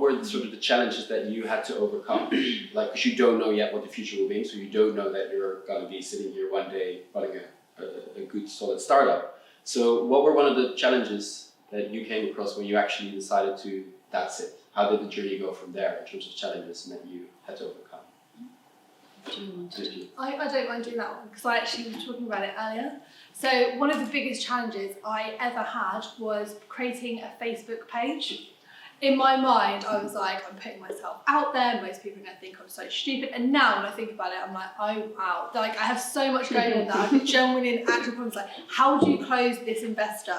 were sort of the challenges that you had to overcome? Like, because you don't know yet what the future will be, so you don't know that you're going to be sitting here one day running a good, solid startup. So what were one of the challenges that you came across when you actually decided to, that's it? How did the journey go from there in terms of challenges that you had to overcome? I don't mind doing that one because I actually was talking about it earlier. So one of the biggest challenges I ever had was creating a Facebook page. In my mind, I was like, I'm putting myself out there, most people are going to think I'm so stupid. And now when I think about it, I'm like, oh wow, like I have so much going on that I'm genuinely in actual problems. Like, how do you close this investor?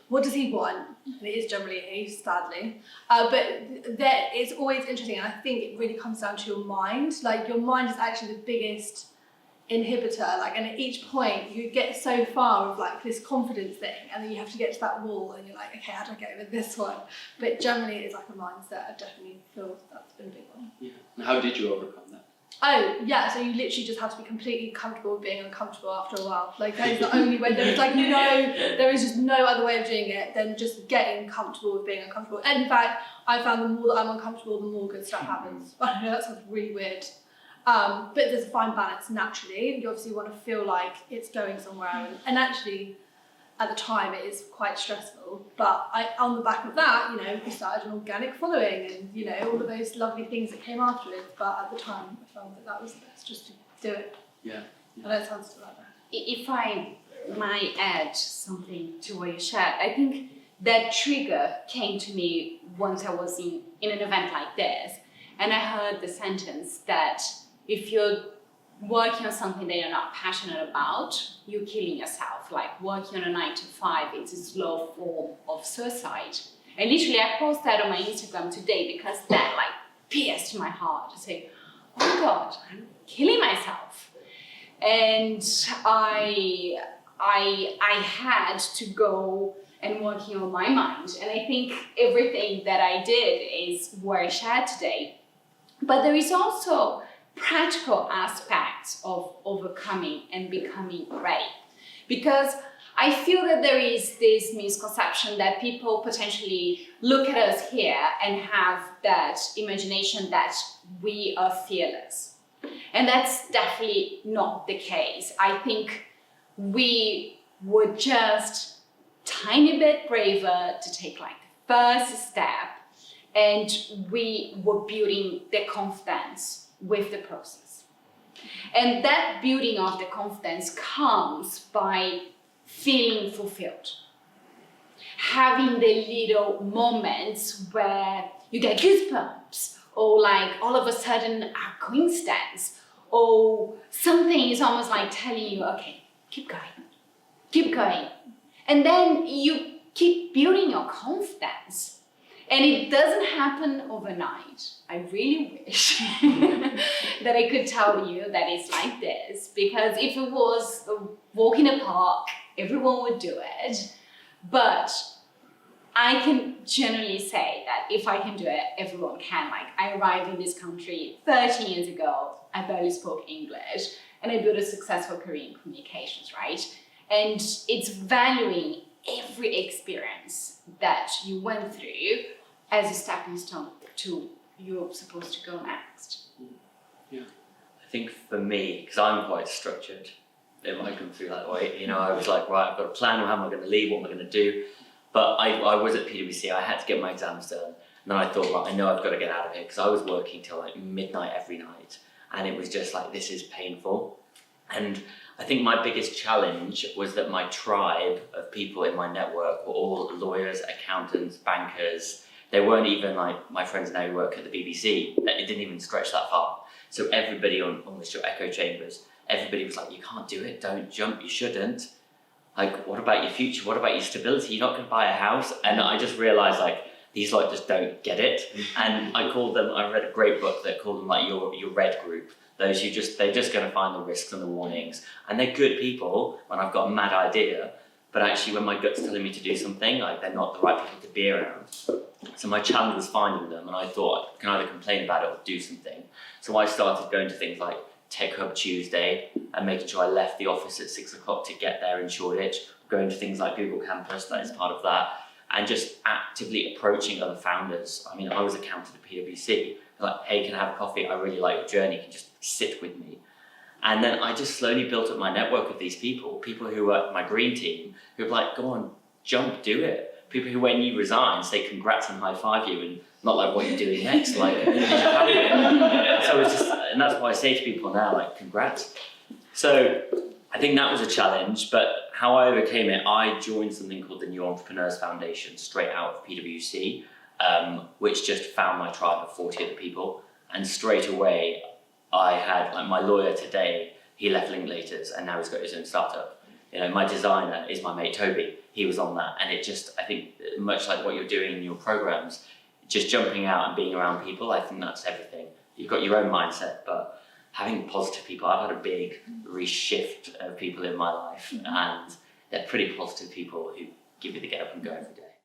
What does he want? And it is generally he, sadly. But that it's always interesting, and I think it really comes down to your mind. Like, your mind is actually the biggest inhibitor. Like, and at each point, you get so far with like this confidence thing, and then you have to get to that wall, and you're like, okay, how do I get over this one? But generally, it's like a mindset. I definitely feel that's been a big one. Yeah. And how did you overcome that? Oh, yeah, so you literally just have to be completely comfortable with being uncomfortable after a while. Like, that is the only way. There is just no other way of doing it than just getting comfortable with being uncomfortable. And in fact, I found the more that I'm uncomfortable, the more good stuff happens. I know that sounds really weird. But there's a fine balance naturally. You obviously want to feel like it's going somewhere. And actually, at the time, it is quite stressful. But on the back of that, we started an organic following and, all of those lovely things that came afterwards. But at the time, I found that was the best, just to do it. Yeah. I know it sounds still like that. If I might add something to what you shared, I think that trigger came to me once I was in an event like this. And I heard the sentence that if you're working on something that you're not passionate about, you're killing yourself. Like working on a 9-to-5, it's a slow form of suicide. And literally I posted that on my Instagram today because that pierced my heart to say, oh God, I'm killing myself. And I had to go and working on my mind. And I think everything that I did is what I shared today. But there is also practical aspects of overcoming and becoming great. Because I feel that there is this misconception that people potentially look at us here and have that imagination that we are fearless. And that's definitely not the case. I think we were just tiny bit braver to take the first step, and we were building the confidence with the process. And that building of the confidence comes by feeling fulfilled. Having the little moments where you get goosebumps, or all of a sudden a coincidence, or something is almost telling you, okay, keep going. And then you keep building your confidence. And it doesn't happen overnight. I really wish that I could tell you that it's like this, because if it was a walk in a park, everyone would do it. But I can generally say that if I can do it, everyone can. I arrived in this country 13 years ago, I barely spoke English, and I built a successful career in communications, right? And it's valuing every experience that you went through as a stepping stone to you're supposed to go next. Yeah. I think for me, because I'm quite structured, it might come through that way. I was like, right, I've got a plan of how am I going to leave, what am I going to do? But I was at PwC, I had to get my exams done. And then I thought, right, I know I've got to get out of here, because I was working till midnight every night. And it was just this is painful. And I think my biggest challenge was that my tribe of people in my network were all lawyers, accountants, bankers. They weren't even my friends now who work at the BBC. It didn't even stretch that far. So everybody on almost your echo chambers, everybody was like, you can't do it, don't jump, you shouldn't. What about your future? What about your stability? You're not going to buy a house. And I just realized these just don't get it. And I read a great book that called them your red group. Those they're just going to find the risks and the warnings. And they're good people when I've got a mad idea, but actually when my gut's telling me to do something, they're not the right people to be around. So my challenge was finding them, and I thought I can either complain about it or do something. So I started going to things like Tech Hub Tuesday and making sure I left the office at 6 o'clock to get there in Shoreditch, going to things like Google Campus, that is part of that, and just actively approaching other founders. I mean, I was accountant at PwC, like, hey, can I have a coffee? I really like your journey, can you just sit with me? And then I just slowly built up my network of these people who were my green team, who were like, go on, jump, do it. People who, when you resign, say congrats and high five you, and not like what you're doing next, like, so it's just, and that's why I say to people now, like, congrats. So I think that was a challenge, but how I overcame it, I joined something called the New Entrepreneurs Foundation straight out of PwC, which just found my tribe of 40 other people, and straight away I had, like, my lawyer today, he left Linklaters and now he's got his own startup. You know, my designer is my mate Toby, he was on that, and it just, I think, much like what you're doing in your programs, just jumping out and being around people, I think that's everything. You've got your own mindset, but having positive people, I've had a big reshift of people in my life, and they're pretty positive people who give you the get up and go every day.